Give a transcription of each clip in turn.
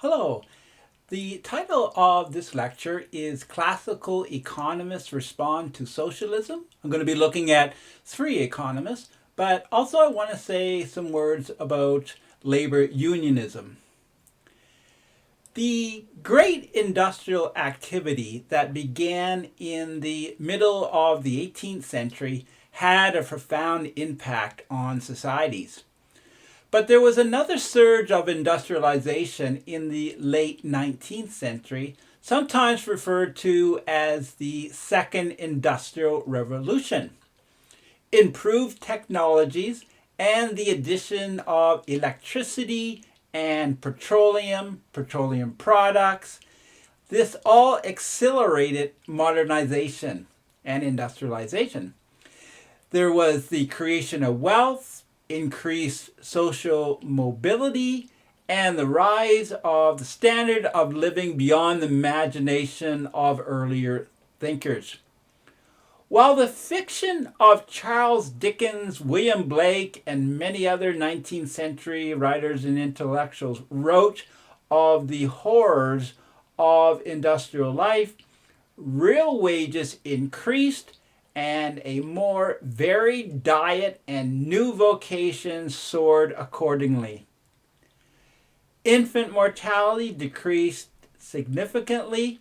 Hello. The title of this lecture is Classical Economists Respond to Socialism. I'm going to be looking at three economists, but also I want to say some words about labor unionism. The great industrial activity that began in the middle of the 18th century had a profound impact on societies. But there was another surge of industrialization in the late 19th century, sometimes referred to as the Second Industrial Revolution. Improved technologies and the addition of electricity and petroleum products, this all accelerated modernization and industrialization. There was the creation of wealth, increased social mobility, and the rise of the standard of living beyond the imagination of earlier thinkers. While the fiction of Charles Dickens, William Blake, and many other 19th century writers and intellectuals wrote of the horrors of industrial life, real wages increased and a more varied diet and new vocations soared accordingly. Infant mortality decreased significantly,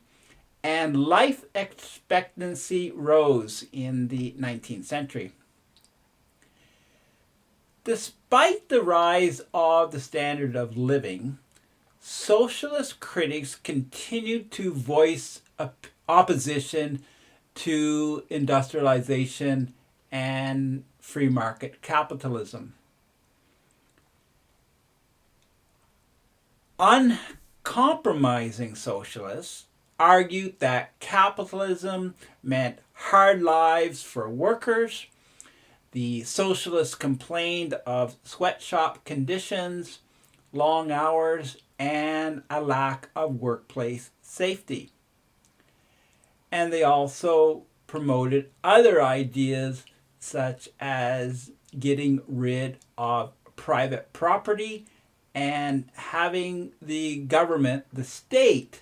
and life expectancy rose in the 19th century. Despite the rise of the standard of living, socialist critics continued to voice opposition to industrialization and free market capitalism. Uncompromising socialists argued that capitalism meant hard lives for workers. The socialists complained of sweatshop conditions, long hours, and a lack of workplace safety. And they also promoted other ideas such as getting rid of private property and having the government, the state,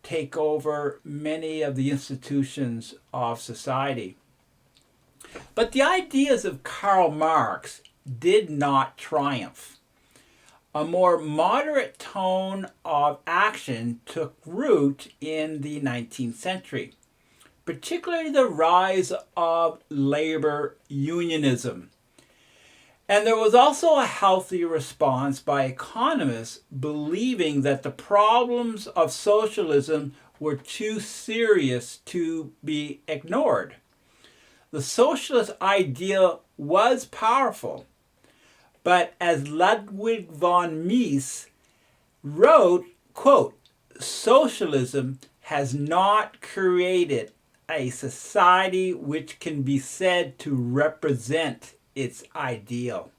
take over many of the institutions of society. But the ideas of Karl Marx did not triumph. A more moderate tone of action took root in the 19th century, particularly the rise of labor unionism. And there was also a healthy response by economists believing that the problems of socialism were too serious to be ignored. The socialist ideal was powerful, but as Ludwig von Mises wrote, quote, "Socialism has not created a society which can be said to represent its ideal."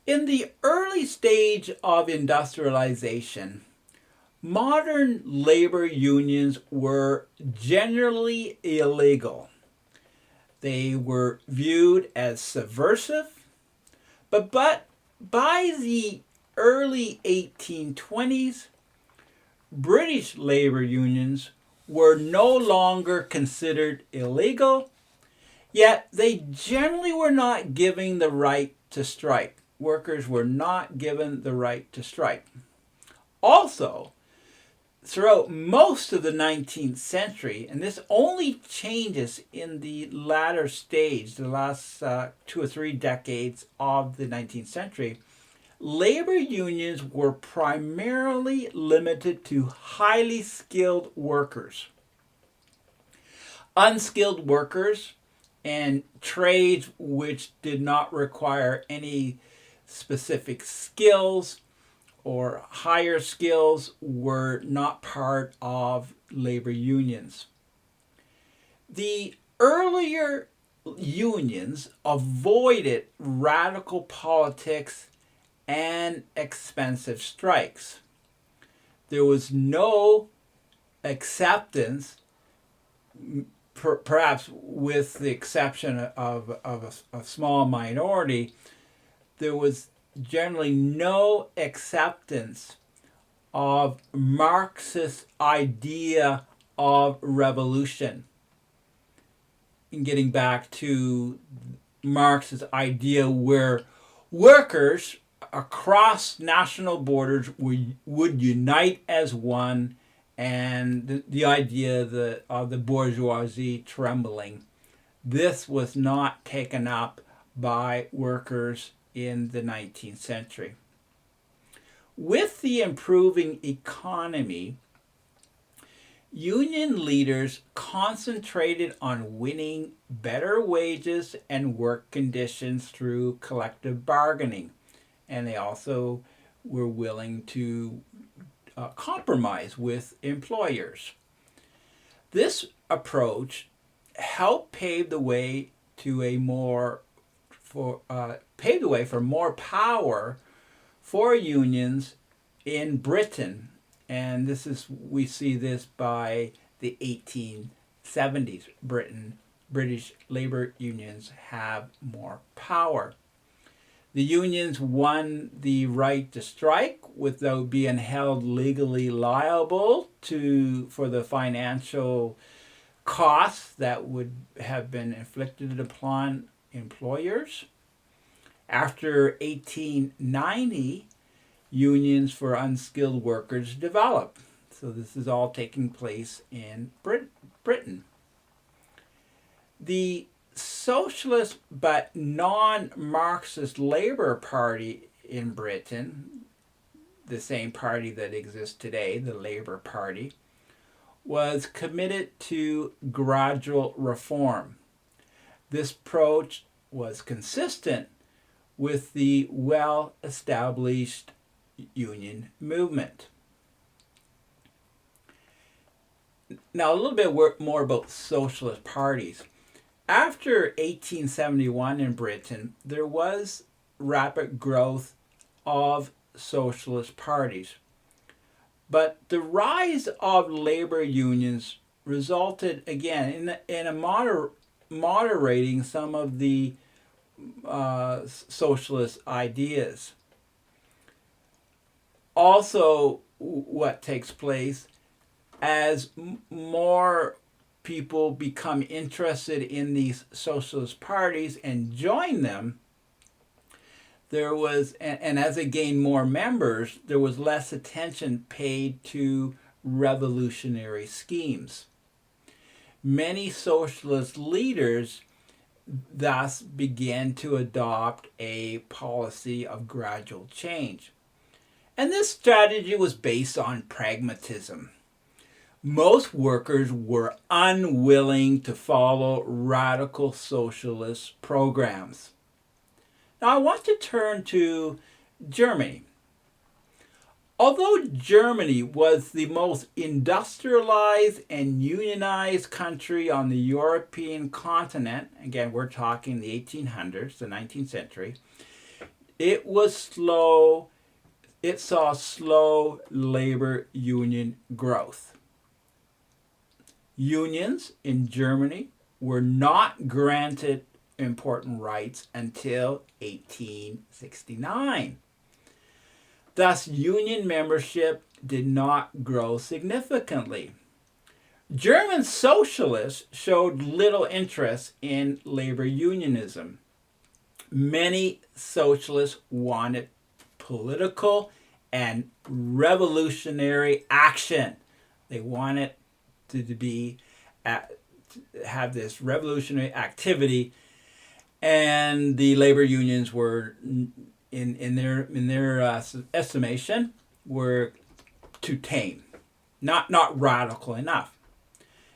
In the early stage of industrialization, modern labor unions were generally illegal. They were viewed as subversive, but by the early 1820s, British labor unions were no longer considered illegal, yet they generally were not given the right to strike. Workers were not given the right to strike. Also, throughout most of the 19th century, and this only changes in the latter stage, the last 2 or 3 decades of the 19th century, labor unions were primarily limited to highly skilled workers. Unskilled workers and trades which did not require any specific skills or higher skills were not part of labor unions. The earlier unions avoided radical politics and expensive strikes. There was no acceptance, perhaps with the exception of a small minority, there was generally no acceptance of Marxist idea of revolution. And getting back to Marx's idea where workers across national borders would unite as one, and the idea of the bourgeoisie trembling. This was not taken up by workers in the 19th century. With the improving economy, union leaders concentrated on winning better wages and work conditions through collective bargaining, and they also were willing to compromise with employers. This approach helped pave the way for more power for unions in Britain, and we see this by the 1870s. British labor unions have more power. The unions won the right to strike without being held legally liable for the financial costs that would have been inflicted upon employers. After 1890, unions for unskilled workers developed. So this is all taking place in Britain. The Socialist but non-Marxist Labour Party in Britain, the same party that exists today, the Labour Party, was committed to gradual reform. This approach was consistent with the well-established union movement. Now, a little bit more about socialist parties. After 1871 in Britain, there was rapid growth of socialist parties. But the rise of labor unions resulted, again, in moderating some of the socialist ideas. Also, what takes place as more people become interested in these socialist parties and join them, and as they gained more members, there was less attention paid to revolutionary schemes. Many socialist leaders thus began to adopt a policy of gradual change. And this strategy was based on pragmatism. Most workers were unwilling to follow radical socialist programs. Now I want to turn to Germany. Although Germany was the most industrialized and unionized country on the European continent, again we're talking the 1800s, the 19th century, it saw slow labor union growth. Unions in Germany were not granted important rights until 1869. Thus, union membership did not grow significantly. German socialists showed little interest in labor unionism. Many socialists wanted political and revolutionary action. They wanted to have this revolutionary activity, and the labor unions were, in their estimation, were too tame, not radical enough.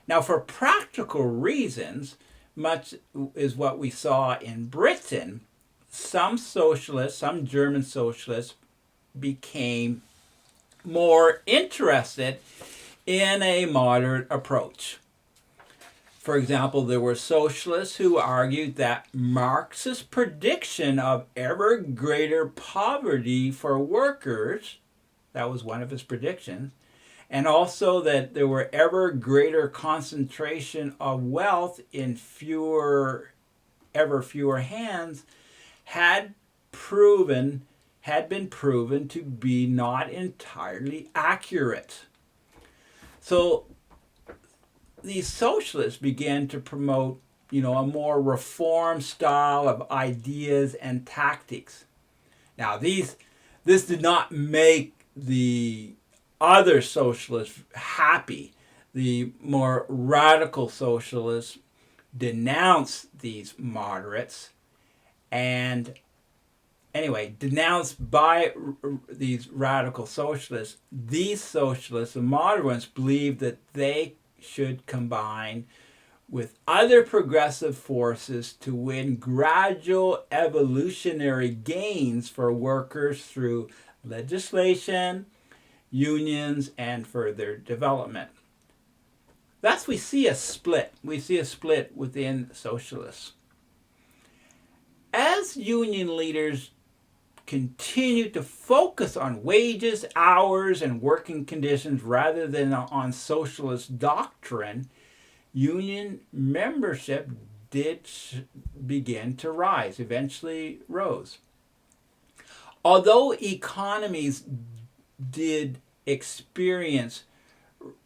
Now, for practical reasons, much is what we saw in Britain. Some German socialists, became more interested in a moderate approach. For example, there were socialists who argued that Marx's prediction of ever greater poverty for workers, that was one of his predictions, and also that there were ever greater concentration of wealth in ever fewer hands, had proven had been proven to be not entirely accurate. So these socialists began to promote, a more reform style of ideas and tactics. Now, this did not make the other socialists happy. The more radical socialists denounced these moderates, and anyway, denounced by these radical socialists, these socialists, the moderates, believed that they should combine with other progressive forces to win gradual evolutionary gains for workers through legislation, unions, and further development. Thus, we see a split. We see a split within socialists. As union leaders continue to focus on wages, hours, and working conditions rather than on socialist doctrine, union membership did begin to rise, eventually rose. Although economies did experience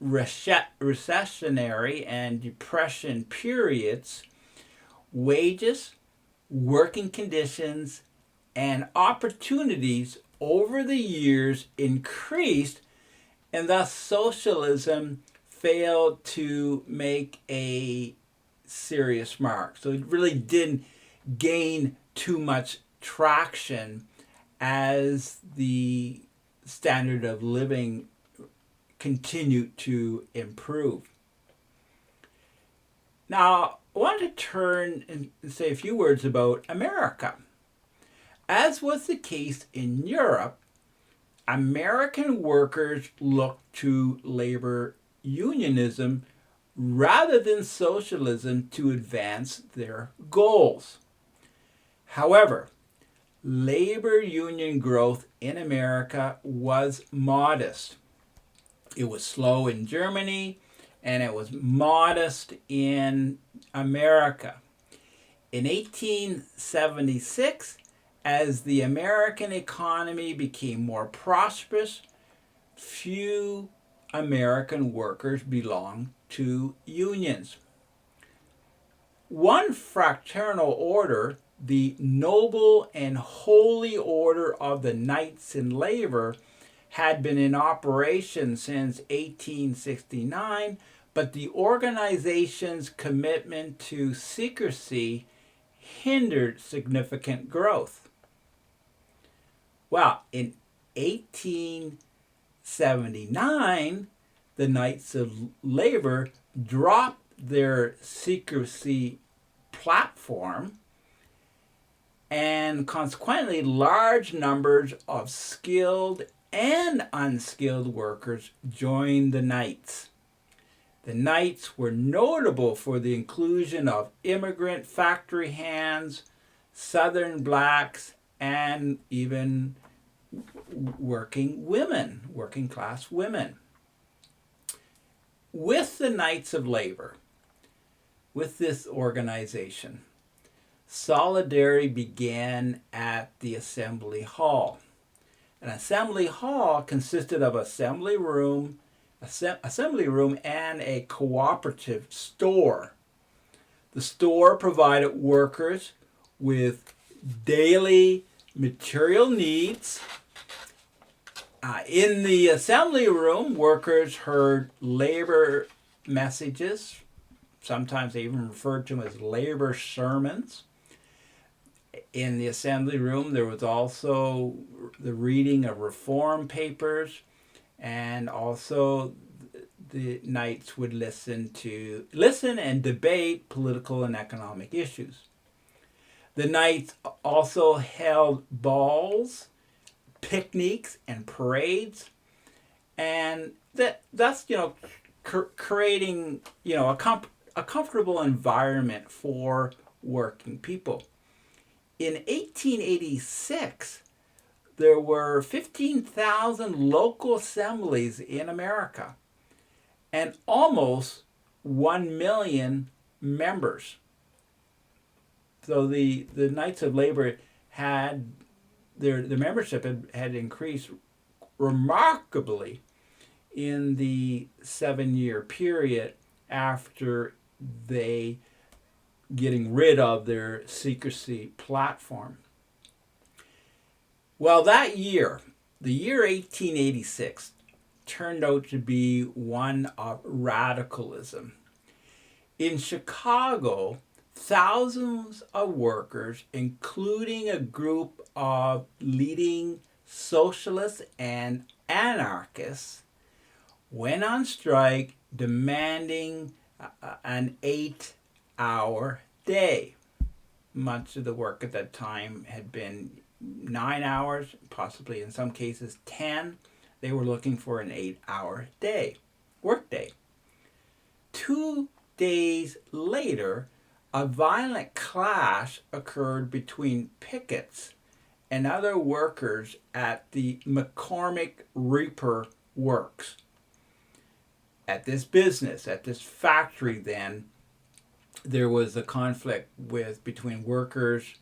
recessionary and depression periods, wages, working conditions, and opportunities over the years increased, and thus socialism failed to make a serious mark. So it really didn't gain too much traction as the standard of living continued to improve. Now, I want to turn and say a few words about America. As was the case in Europe, American workers looked to labor unionism rather than socialism to advance their goals. However, labor union growth in America was modest. It was slow in Germany, and it was modest in America. In 1876, as the American economy became more prosperous, few American workers belonged to unions. One fraternal order, the Noble and Holy Order of the Knights in Labor, had been in operation since 1869, but the organization's commitment to secrecy hindered significant growth. Well, in 1879, the Knights of Labor dropped their secrecy platform, and consequently large numbers of skilled and unskilled workers joined the Knights. The Knights were notable for the inclusion of immigrant factory hands, Southern blacks, and even working class women. With the Knights of Labor, with this organization, solidarity began at the Assembly Hall. An Assembly Hall consisted of assembly room and a cooperative store. The store provided workers with daily material needs. In the assembly room, workers heard labor messages. Sometimes they even referred to them as labor sermons. In the assembly room, there was also the reading of reform papers, and also the Knights would listen and debate political and economic issues. The Knights also held balls, picnics, and parades, and that's creating a comfortable environment for working people. In 1886, there were 15,000 local assemblies in America and almost 1 million members. So the Knights of Labor had their membership had increased remarkably in the 7-year period after they getting rid of their secrecy platform. Well, that year, the year 1886, turned out to be one of radicalism. In Chicago, thousands of workers, including a group of leading socialists and anarchists, went on strike demanding an 8-hour day. Much of the work at that time had been 9 hours, possibly in some cases 10. They were looking for an 8-hour day, workday. 2 days later, a violent clash occurred between pickets and other workers at the McCormick Reaper Works. At this business, at this factory then, there was a conflict between workers,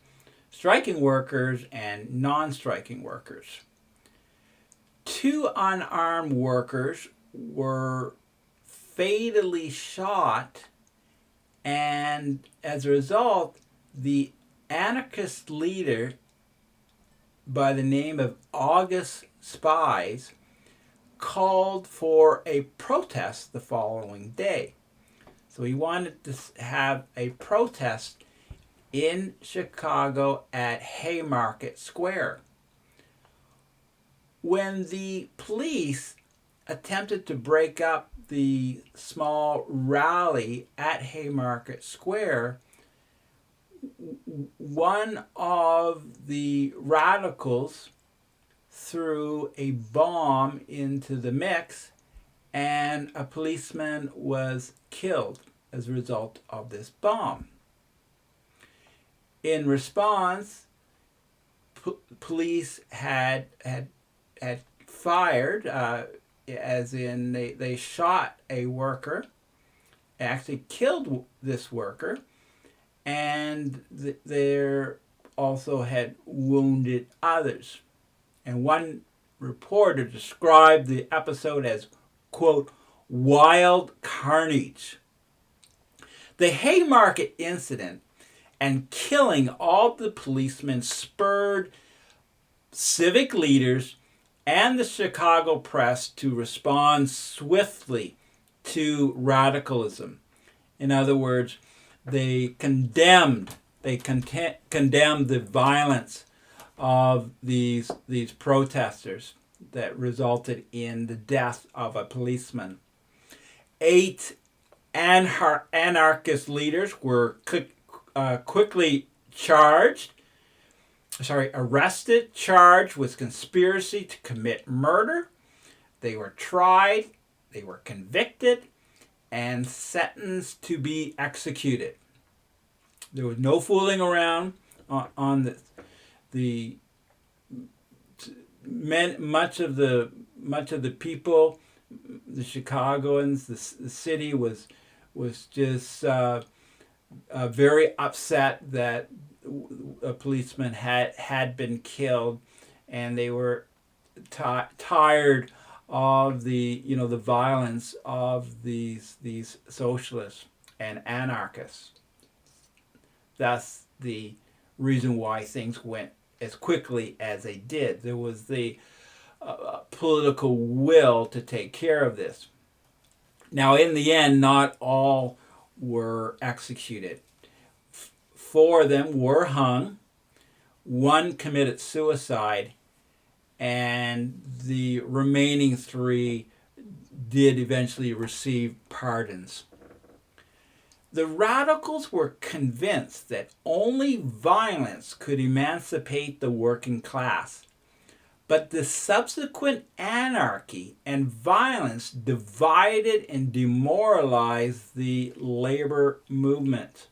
striking workers and non-striking workers. 2 unarmed workers were fatally shot, and as a result, the anarchist leader by the name of August Spies called for a protest the following day. So he wanted to have a protest in Chicago at Haymarket Square. When the police attempted to break up the small rally at Haymarket Square, one of the radicals threw a bomb into the mix, and a policeman was killed as a result of this bomb. In response, police had fired, as in they shot a worker, actually killed this worker, and they also had wounded others. And one reporter described the episode as, quote, wild carnage. The Haymarket incident and killing all the policemen spurred civic leaders and the Chicago press to respond swiftly to radicalism. In other words, they condemned the violence of these protesters that resulted in the death of a policeman. 8 anarchist leaders were quickly arrested, charged with conspiracy to commit murder. They were tried, they were convicted, and sentenced to be executed. There was no fooling around on this. Much of the people, the Chicagoans, the city was just very upset that a policeman had been killed, and they were tired of the violence of these socialists and anarchists. That's the reason why things went as quickly as they did. There was the political will to take care of this. Now, in the end, not all were executed. 4 of them were hung. 1 committed suicide, and the remaining 3 did eventually receive pardons. The radicals were convinced that only violence could emancipate the working class, but the subsequent anarchy and violence divided and demoralized the labor movement.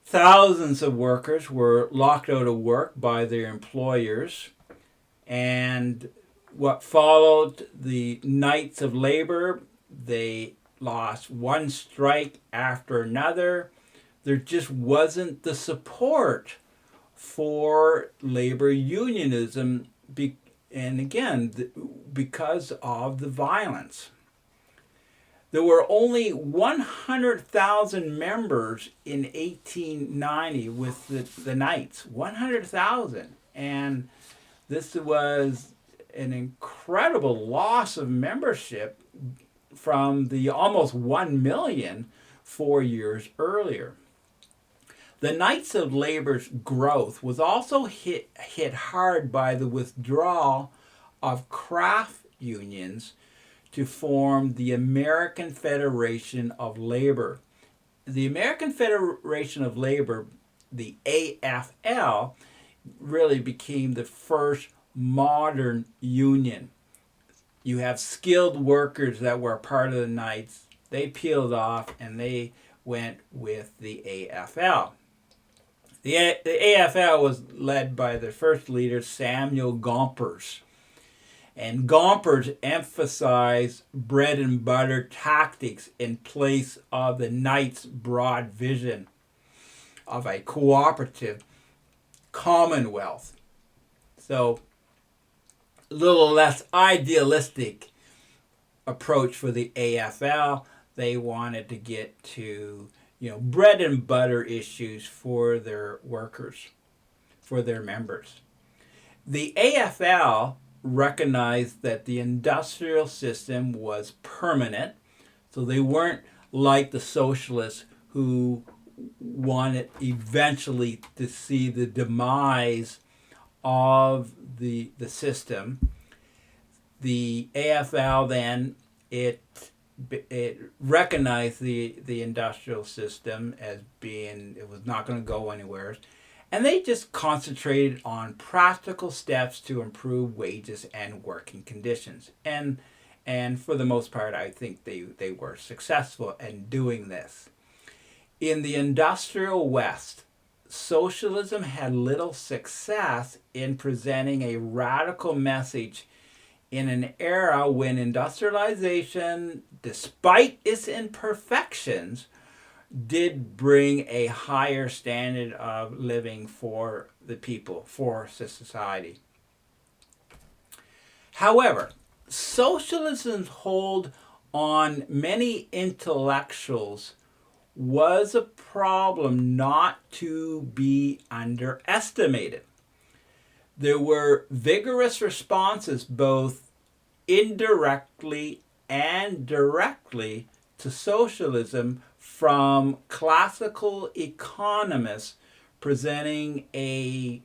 Thousands of workers were locked out of work by their employers, and what followed the nights of labor, they lost one strike after another. There just wasn't the support for labor unionism, and again, because of the violence. There were only 100,000 members in 1890 with the Knights. 100,000. And this was an incredible loss of membership from the almost 1 million 4 years earlier. The Knights of Labor's growth was also hit hard by the withdrawal of craft unions to form the American Federation of Labor. The American Federation of Labor, the AFL, really became the first modern union. You have skilled workers that were a part of the Knights. They peeled off and they went with the AFL. The AFL was led by the first leader, Samuel Gompers. And Gompers emphasized bread and butter tactics in place of the Knights' broad vision of a cooperative commonwealth. So, a little less idealistic approach for the AFL. They wanted to get to, bread and butter issues for their workers, for their members. The AFL recognized that the industrial system was permanent, so they weren't like the socialists who wanted eventually to see the demise of the system. The AFL then, it recognized the industrial system as being, it was not going to go anywhere. And they just concentrated on practical steps to improve wages and working conditions. And for the most part, I think they were successful in doing this. In the industrial West, socialism had little success in presenting a radical message in an era when industrialization, despite its imperfections, did bring a higher standard of living for the people, for society. However, socialism's hold on many intellectuals was a problem not to be underestimated. There were vigorous responses both indirectly and directly to socialism from classical economists presenting a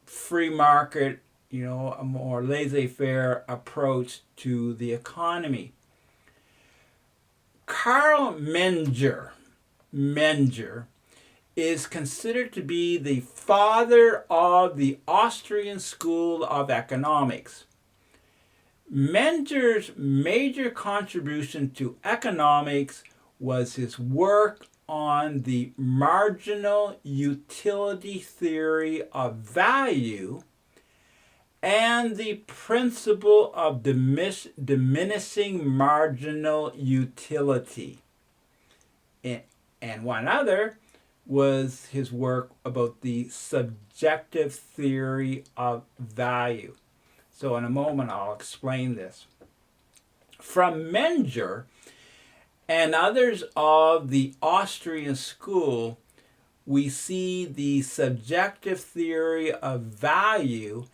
free market, a more laissez-faire approach to the economy. Carl Menger is considered to be the father of the Austrian School of Economics. Menger's major contribution to economics was his work on the marginal utility theory of value and the principle of diminishing marginal utility. And one other was his work about the subjective theory of value. So in a moment I'll explain this. From Menger and others of the Austrian school, we see the subjective theory of value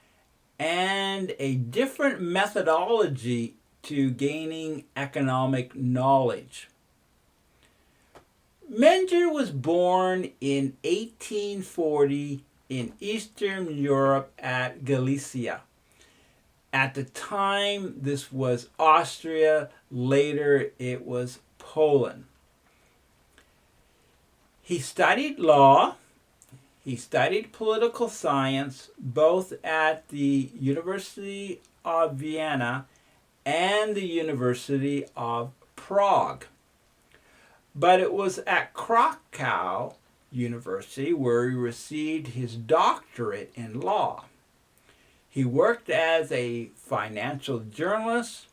and a different methodology to gaining economic knowledge. Menger was born in 1840 in Eastern Europe at Galicia. At the time, this was Austria. Later, it was Poland. He studied law. He studied political science, both at the University of Vienna and the University of Prague. But it was at Krakow University where he received his doctorate in law. He worked as a financial journalist.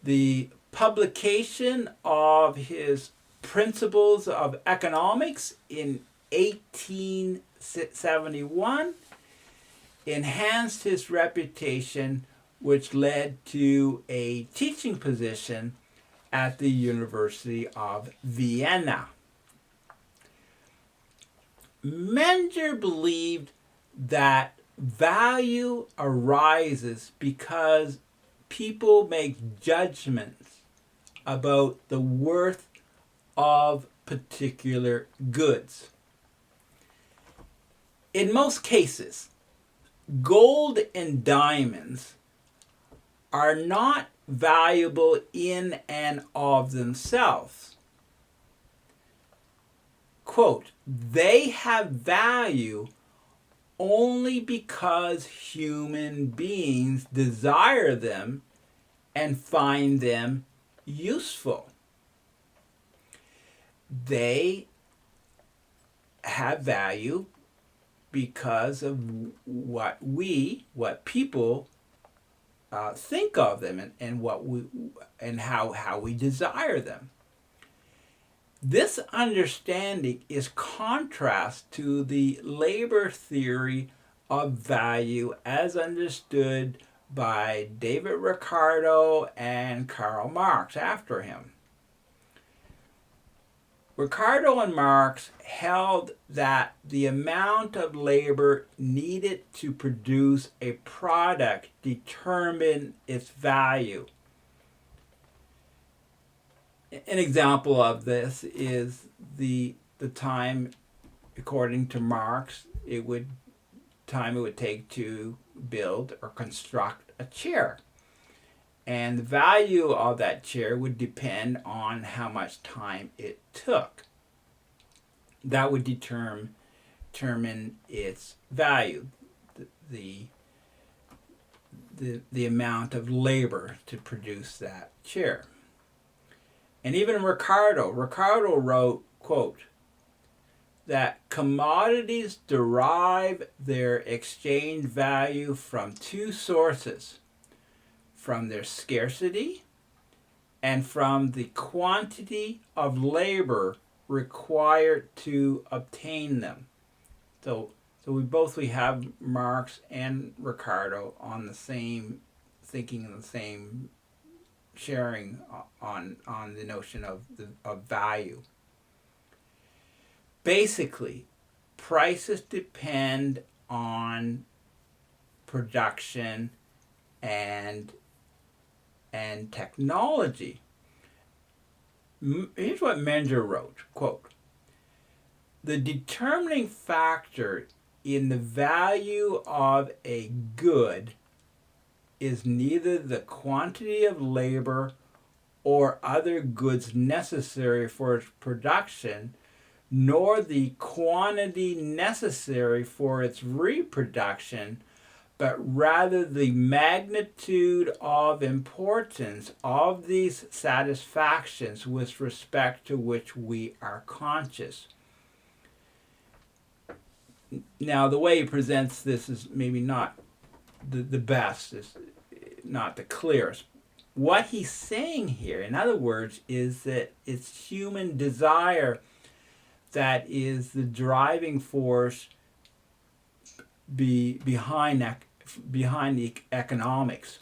The publication of his Principles of Economics in 1871 enhanced his reputation, which led to a teaching position at the University of Vienna. Menger believed that value arises because people make judgments about the worth of particular goods. In most cases, gold and diamonds are not valuable in and of themselves. Quote, they have value only because human beings desire them and find them useful. They have value because of what people think of them and how we desire them. This understanding is contrast to the labor theory of value as understood by David Ricardo and Karl Marx after him. Ricardo and Marx held that the amount of labor needed to produce a product determined its value. An example of this is the time, according to Marx, it would take to build or construct a chair. And the value of that chair would depend on how much time it took. That would determine its value, the amount of labor to produce that chair. And even Ricardo wrote, quote, that commodities derive their exchange value from two sources, from their scarcity and from the quantity of labor required to obtain them. So we have Marx and Ricardo on the same thinking and the same sharing on the notion of value. Basically, prices depend on production and technology. Here's what Menger wrote, quote, the determining factor in the value of a good is neither the quantity of labor or other goods necessary for its production, nor the quantity necessary for its reproduction, but rather the magnitude of importance of these satisfactions with respect to which we are conscious. Now, the way he presents this is maybe not the best, is not the clearest. What he's saying here, in other words, is that it's human desire that is the driving force behind the economics.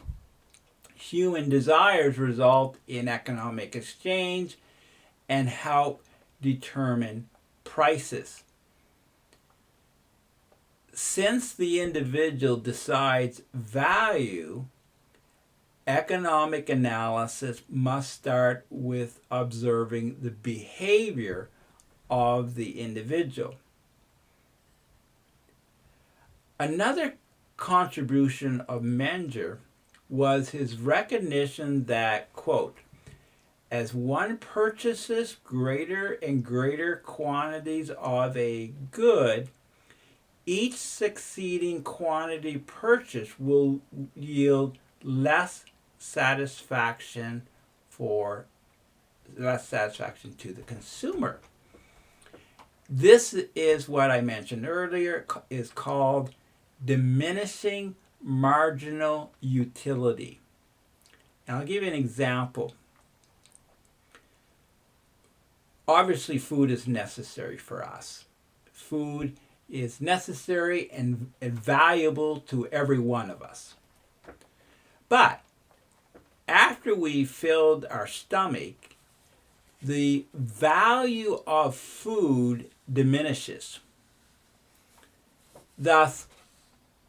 Human desires result in economic exchange and help determine prices. Since the individual decides value, economic analysis must start with observing the behavior of the individual. Another contribution of Menger was his recognition that, quote, as one purchases greater and greater quantities of a good, each succeeding quantity purchased will yield less satisfaction to the consumer. This is what I mentioned earlier is called diminishing marginal utility. And I'll give you an example. Obviously, food is necessary for us. food is necessary and valuable to every one of us. But after we filled our stomach, the value of food diminishes. Thus,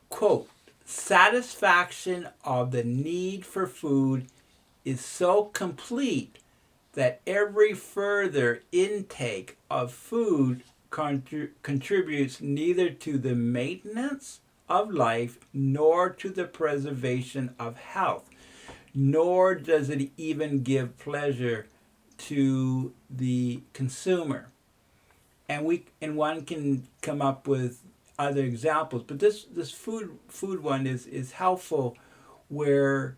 quote, satisfaction of the need for food is so complete that every further intake of food contributes neither to the maintenance of life nor to the preservation of health, nor does it even give pleasure to the consumer. And one can come up with other examples, but this food one is helpful, where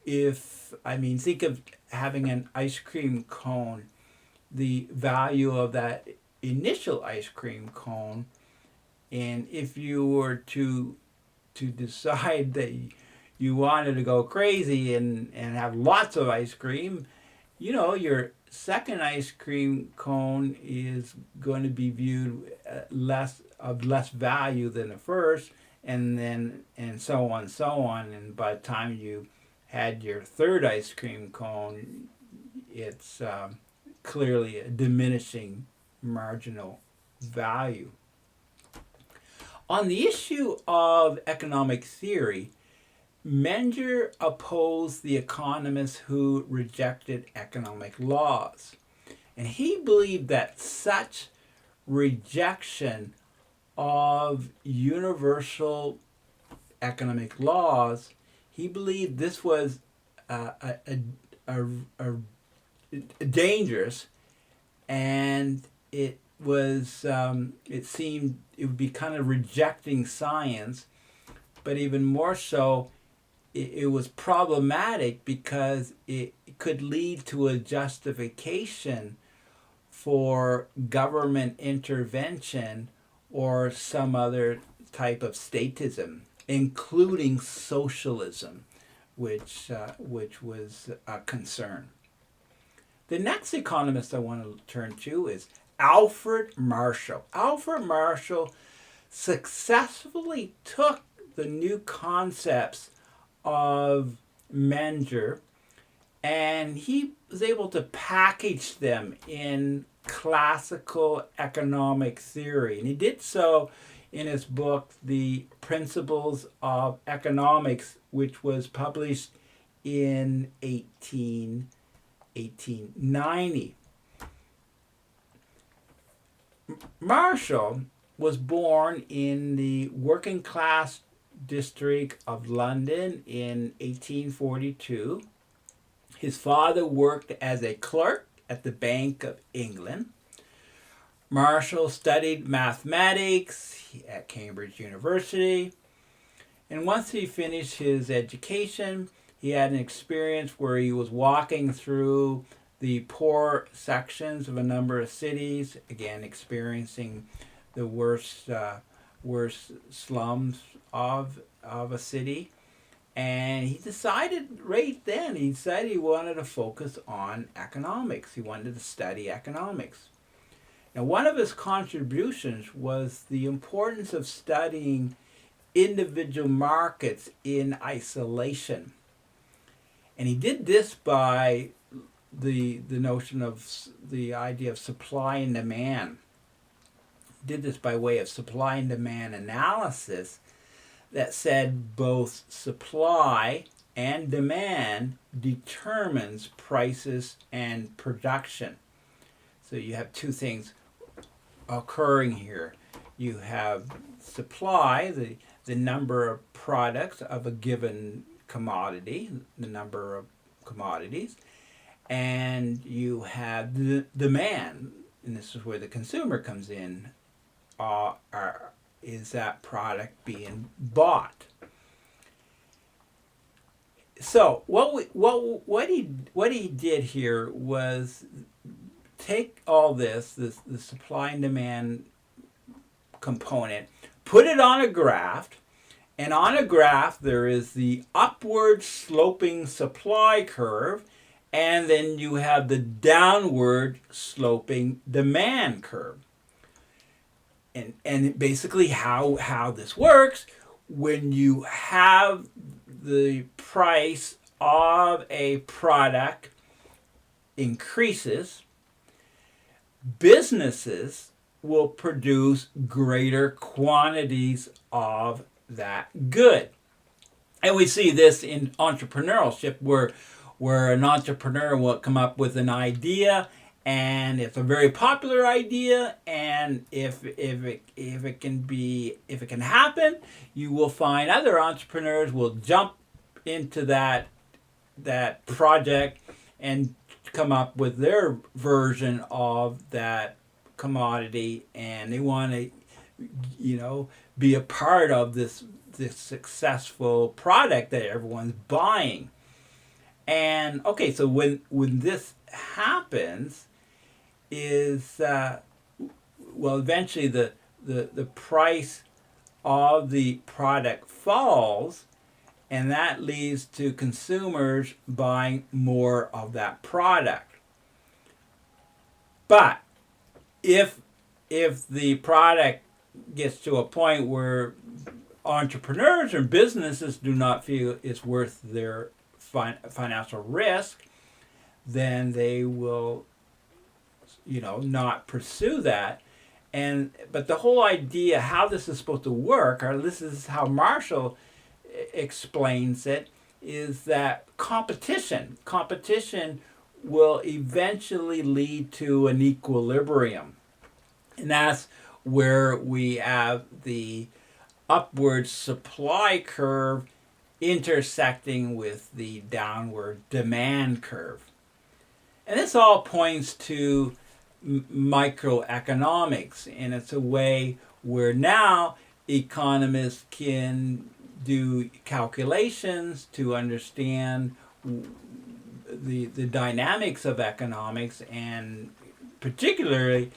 think of having an ice cream cone, the value of that initial ice cream cone, and if you were to decide that you wanted to go crazy and have lots of ice cream, your second ice cream cone is going to be viewed less value than the first, and so on, and by the time you had your third ice cream cone, it's clearly a diminishing marginal value. On the issue of economic theory, Menger opposed the economists who rejected economic laws. And he believed that such rejection of universal economic laws, he believed this was dangerous, and it seemed it would be kind of rejecting science, but even more so, it was problematic because it could lead to a justification for government intervention or some other type of statism, including socialism, which was a concern. The next economist I want to turn to is Alfred Marshall. Alfred Marshall successfully took the new concepts of Menger, and he was able to package them in classical economic theory. And he did so in his book, The Principles of Economics, which was published in 1890. Marshall was born in the working class district of London in 1842. His father worked as a clerk at the Bank of England. Marshall studied mathematics at Cambridge University, and once he finished his education, he had an experience where he was walking through the poor sections of a number of cities, again experiencing the worst slums of a city. And he decided right then, he wanted to focus on economics. He wanted to study economics. Now, one of his contributions was the importance of studying individual markets in isolation. And he did this by the notion of the idea of supply and demand. He did this by way of supply and demand analysis that said both supply and demand determines prices and production. So you have two things occurring here. You have supply, the number of products of a given commodity, the number of commodities, and you have the demand, and this is where the consumer comes in. Is that product being bought? So what he did here was take all the supply and demand component, put it on a graph, and on a graph there is the upward sloping supply curve, and then you have the downward sloping demand curve. and basically how this works, when you have the price of a product increases, businesses will produce greater quantities of that good. And we see this in entrepreneurship, where an entrepreneur will come up with an idea, and it's a very popular idea, and if it can happen, you will find other entrepreneurs will jump into that project and come up with their version of that commodity, and they want to be a part of this successful product that everyone's buying. And okay, so when this happens, is eventually the price of the product falls, and that leads to consumers buying more of that product. But if the product gets to a point where entrepreneurs or businesses do not feel it's worth their financial risk, then they will not pursue that. But the whole idea how this is supposed to work, or this is how Marshall explains it, is that competition will eventually lead to an equilibrium. And that's where we have the upward supply curve intersecting with the downward demand curve. And this all points to microeconomics, and it's a way where now economists can do calculations to understand the dynamics of economics, and particularly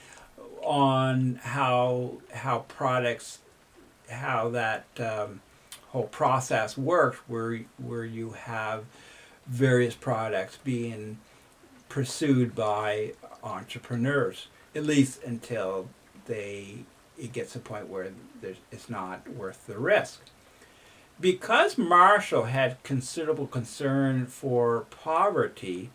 on how products, how that whole process works, where you have various products being pursued by entrepreneurs, at least until it gets to a point where it's not worth the risk. Because Marshall had considerable concern for poverty,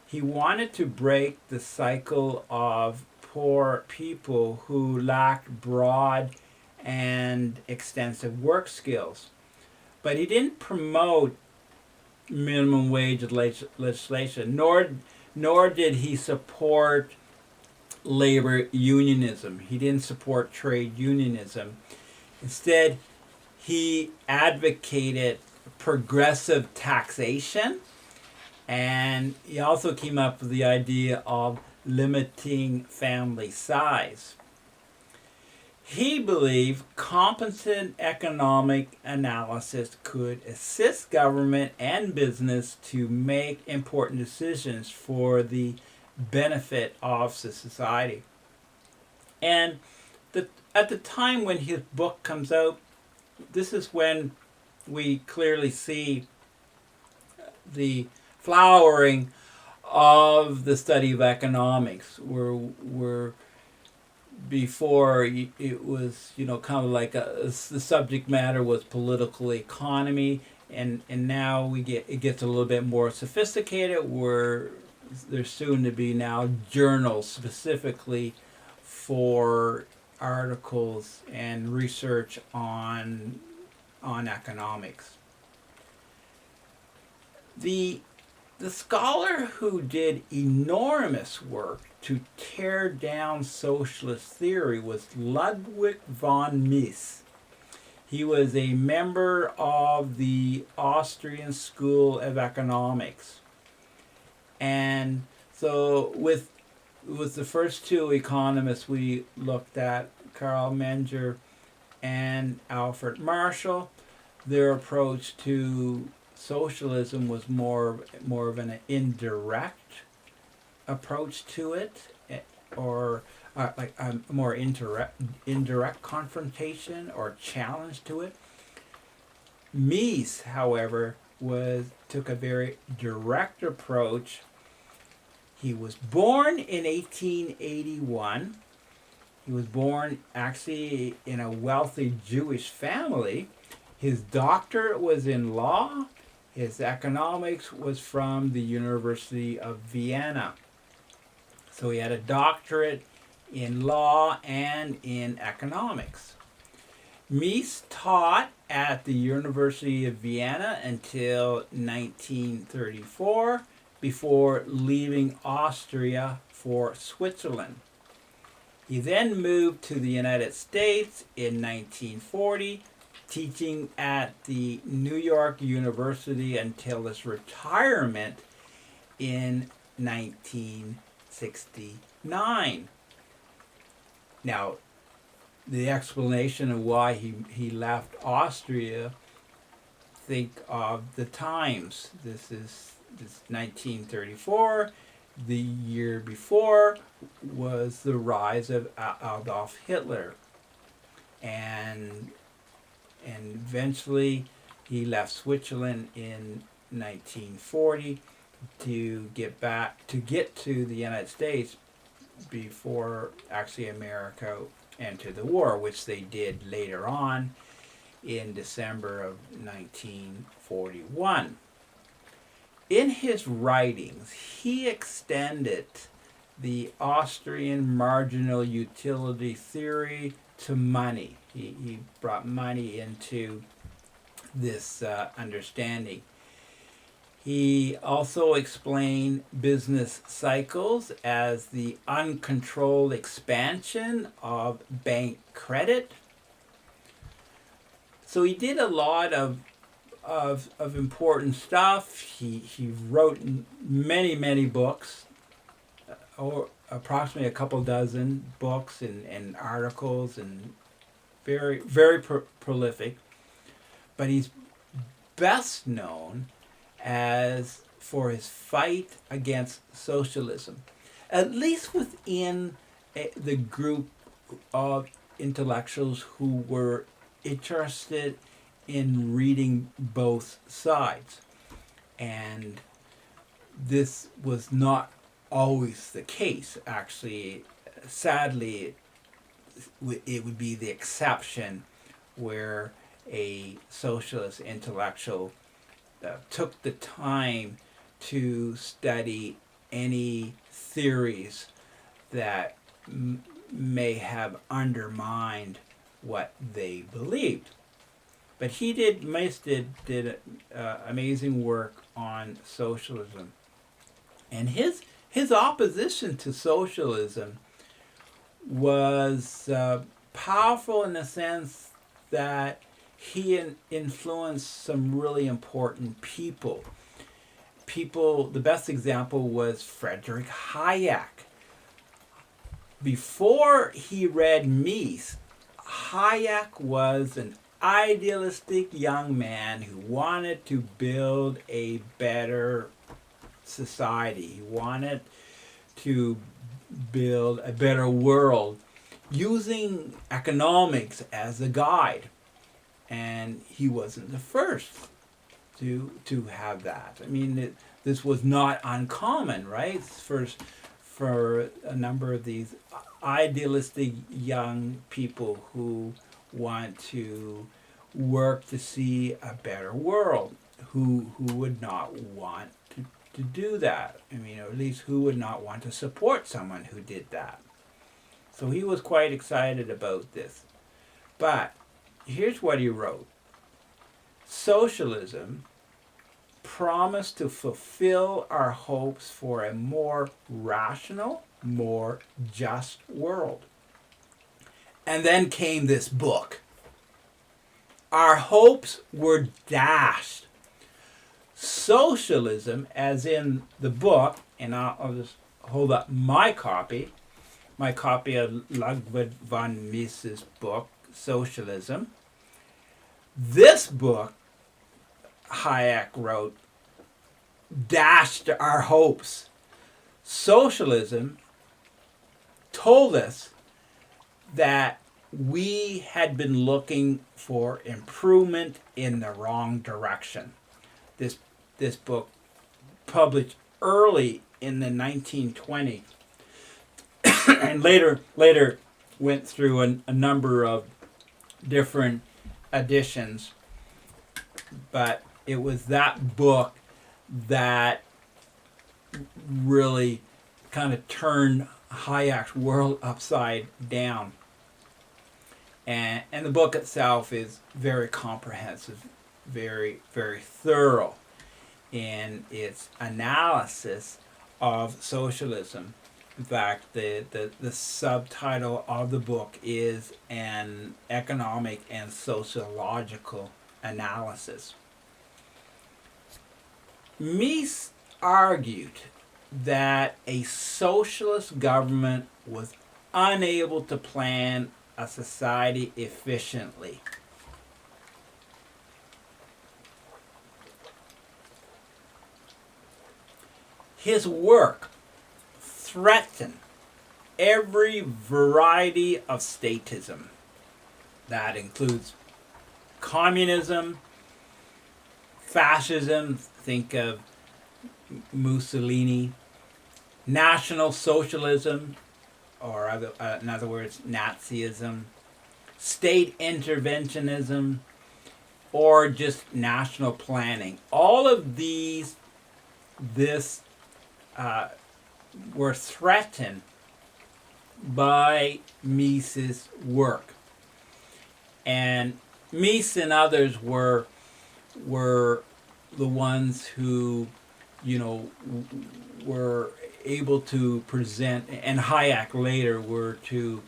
he wanted to break the cycle of poor people who lacked broad and extensive work skills. But he didn't promote minimum wage legislation, nor did he support labor unionism. He didn't support trade unionism. Instead, he advocated progressive taxation, and he also came up with the idea of limiting family size. He believed competent economic analysis could assist government and business to make important decisions for the benefit of society. And at the time when his book comes out, this is when we clearly see the flowering of the study of economics, where before it was kind of like the subject matter was political economy, and now it gets a little bit more sophisticated, where there's soon to be now journals specifically for articles and research on economics. The scholar who did enormous work to tear down socialist theory was Ludwig von Mises. He was a member of the Austrian School of Economics. And so with the first two economists we looked at, Carl Menger and Alfred Marshall, their approach to socialism was more of an indirect approach to it, or like a more indirect confrontation or challenge to it. Mises, however, took a very direct approach. He was born in 1881. He was born actually in a wealthy Jewish family. His doctorate was in law. His economics was from the University of Vienna. So he had a doctorate in law and in economics. Mies taught at the University of Vienna until 1934 before leaving Austria for Switzerland. He then moved to the United States in 1940, teaching at the New York University until his retirement in 1969. Now, the explanation of why he left Austria, think of the times. This 1934. The year before was the rise of Adolf Hitler. And eventually he left Switzerland in 1940 to get to the United States before actually America entered the war, which they did later on in December of 1941. In his writings, he extended the Austrian marginal utility theory to money. He brought money into this understanding. He also explained business cycles as the uncontrolled expansion of bank credit. So he did a lot of important stuff. He wrote many books, or approximately a couple dozen books and articles, and very prolific. But he's best known as for his fight against socialism, at least within the group of intellectuals who were interested in reading both sides. And this was not always the case. Actually, sadly, it would be the exception where a socialist intellectual took the time to study any theories that may have undermined what they believed. But Mises did amazing work on socialism. And his opposition to socialism was powerful in the sense that he influenced some really important people. The best example was Frederick Hayek. Before he read Mises, Hayek was an idealistic young man who wanted to build a better society. He wanted to build a better world using economics as a guide. And he wasn't the first to have that. I mean, this was not uncommon, right? For a number of these idealistic young people who want to work to see a better world, who would not want to do that. I mean, or at least who would not want to support someone who did that. So he was quite excited about this. But here's what he wrote. Socialism promised to fulfill our hopes for a more rational, more just world. And then came this book. Our hopes were dashed. Socialism, as in the book, and I'll just hold up my copy of Ludwig von Mises' book, Socialism. This book, Hayek wrote, dashed our hopes. Socialism told us that we had been looking for improvement in the wrong direction. This book, published early in the 1920s, and later went through a number of different editions, but it was that book that really kind of turned Hayek's world upside down. And the book itself is very comprehensive, very, very thorough in its analysis of socialism. In fact, the subtitle of the book is An Economic and Sociological Analysis. Mises argued that a socialist government was unable to plan a society efficiently. His work threatened every variety of statism. That includes communism, fascism, think of Mussolini, National Socialism, or in other words, Nazism, state interventionism, or just national planning. All of these were threatened by Mises' work. And Mises and others were the ones who, were able to present, and Hayek later were to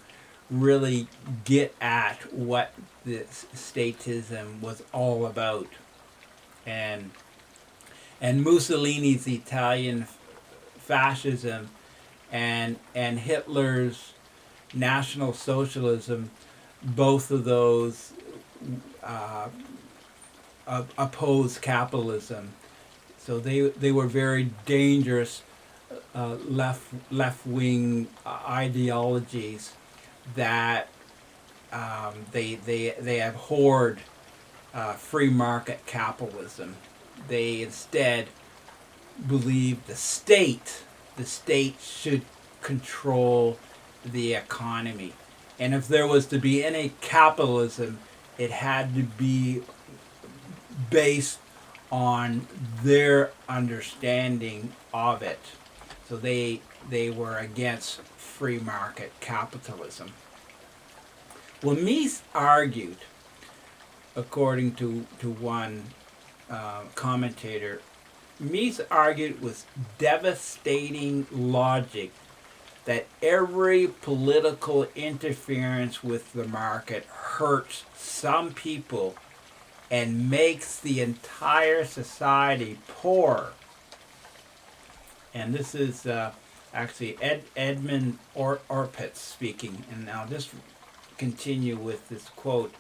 really get at what this statism was all about. And Mussolini's Italian fascism and Hitler's National Socialism, both of those opposed capitalism. So they were very dangerous left-wing ideologies that they abhorred free market capitalism. They instead believed the state should control the economy, and if there was to be any capitalism, it had to be based on their understanding of it. So they were against free market capitalism. Well, Mises argued, according to one commentator, Mises argued with devastating logic that every political interference with the market hurts some people and makes the entire society poor. And this is actually Edmund Orpitz speaking. And I'll just continue with this quote.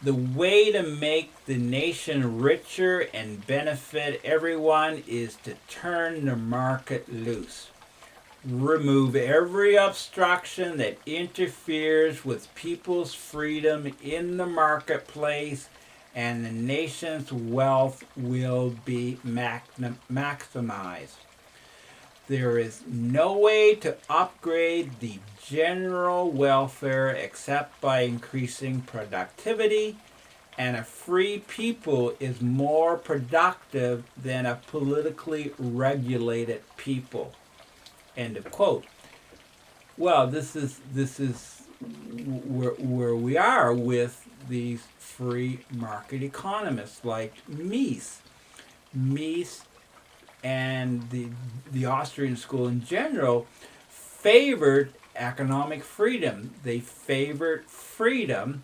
The way to make the nation richer and benefit everyone is to turn the market loose. Remove every obstruction that interferes with people's freedom in the marketplace, and the nation's wealth will be maximized. There is no way to upgrade the general welfare except by increasing productivity, and a free people is more productive than a politically regulated people. End of quote. Well, this is where we are with these free market economists like Mises. Mises and the Austrian school in general favored economic freedom. They favored freedom,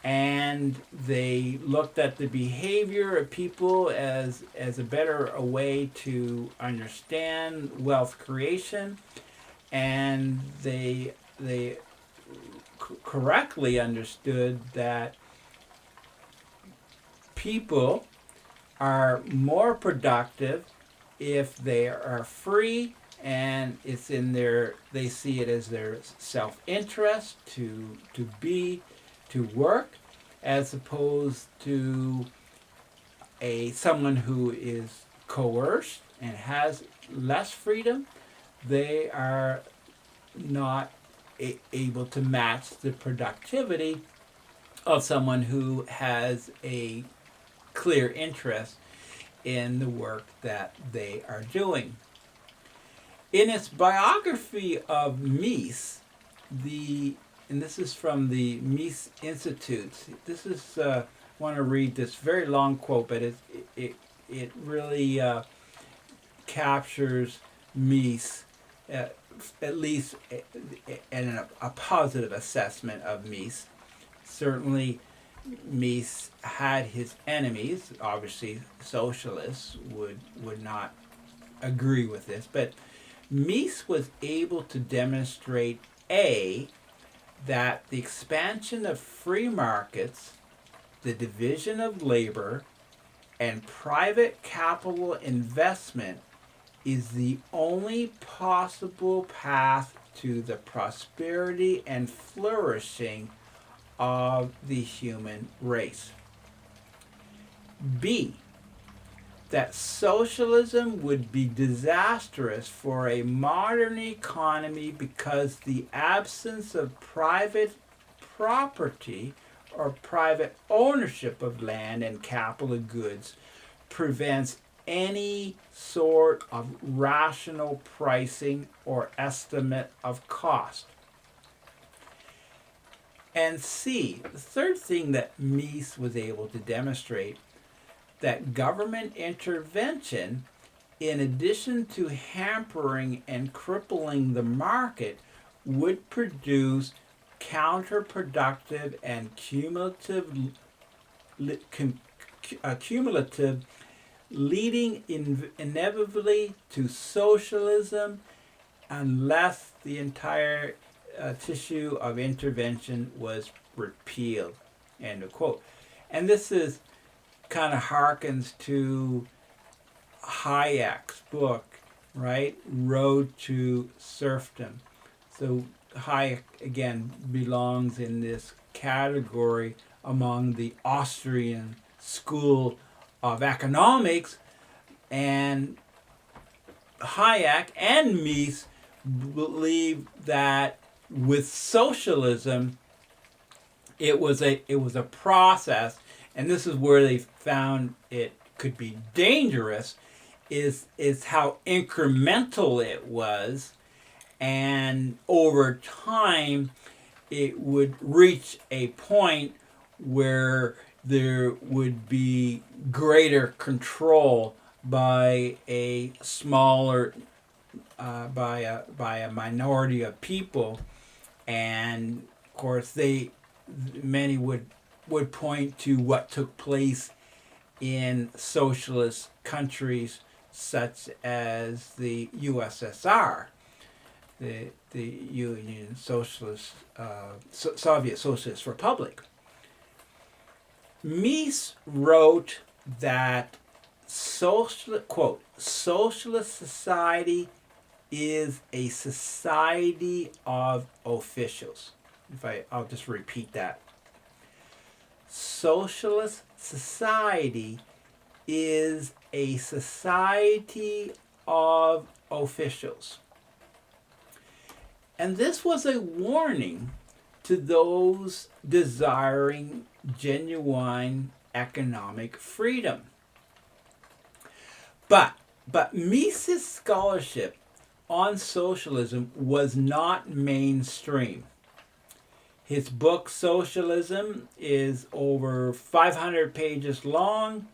and they looked at the behavior of people as a better way to understand wealth creation, and they correctly understood that people are more productive if they are free, and it's in they see it as their self-interest to work, as opposed to someone who is coerced and has less freedom. They are not able to match the productivity of someone who has a clear interest in the work that they are doing. In its biography of Mises, and this is from the Mises Institute. This is I want to read this very long quote, but it really captures Mises, at least in a positive assessment of Mises. Certainly, Mises had his enemies. Obviously, socialists would not agree with this, but Mises was able to demonstrate that the expansion of free markets, the division of labor, and private capital investment is the only possible path to the prosperity and flourishing of the human race. B, that socialism would be disastrous for a modern economy because the absence of private property or private ownership of land and capital goods prevents any sort of rational pricing or estimate of cost. And C, the third thing that Mises was able to demonstrate, that government intervention, in addition to hampering and crippling the market, would produce counterproductive and cumulative leading inevitably to socialism unless the entire tissue of intervention was repealed. End of quote. And this is kind of harkens to Hayek's book, right? Road to Serfdom. So Hayek, again, belongs in this category among the Austrian school of economics, and Hayek and Mises believe that with socialism, it was a process, and this is where they found it could be dangerous, is how incremental it was, and over time it would reach a point where there would be greater control by a smaller by a minority of people, and of course many would point to what took place in socialist countries such as the USSR, the Union Socialist Soviet Socialist Republic. Mises wrote that socialist society is a society of officials. I'll just repeat that. Socialist society is a society of officials. And this was a warning to those desiring genuine economic freedom. But Mises' scholarship on socialism was not mainstream. His book Socialism is over 500 pages long,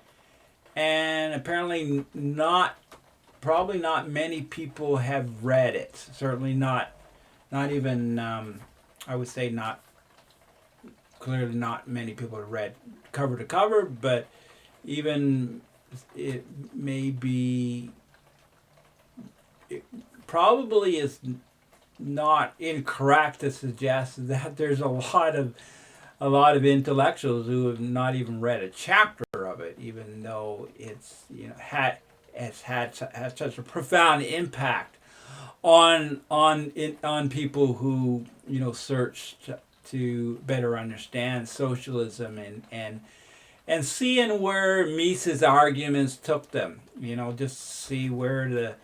and apparently probably not many people have read it. Certainly not even, I would say clearly not many people have read cover to cover, but even it probably is not incorrect to suggest that there's a lot of intellectuals who have not even read a chapter of it, even though it's has had such a profound impact on people who search to better understand socialism and seeing where Mises' arguments took them. Just see where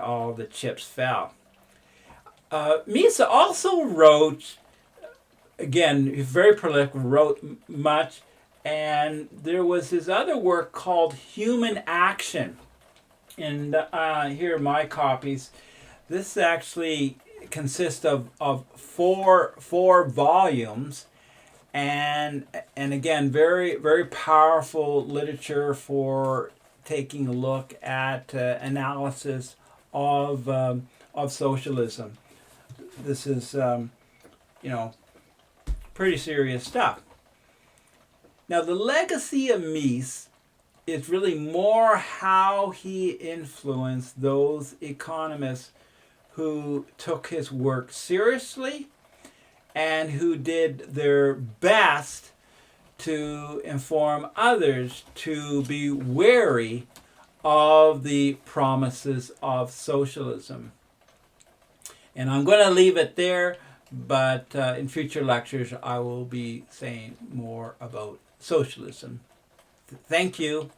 all the chips fell. Mises also wrote, again, he's very prolific, wrote much, and there was his other work called Human Action. And here are my copies. This actually consists of four volumes, and again, very powerful literature for taking a look at analysis of socialism. This is pretty serious stuff. Now, the legacy of Mises is really more how he influenced those economists who took his work seriously and who did their best to inform others to be wary of the promises of socialism. And I'm going to leave it there, but in future lectures I will be saying more about socialism. Thank you.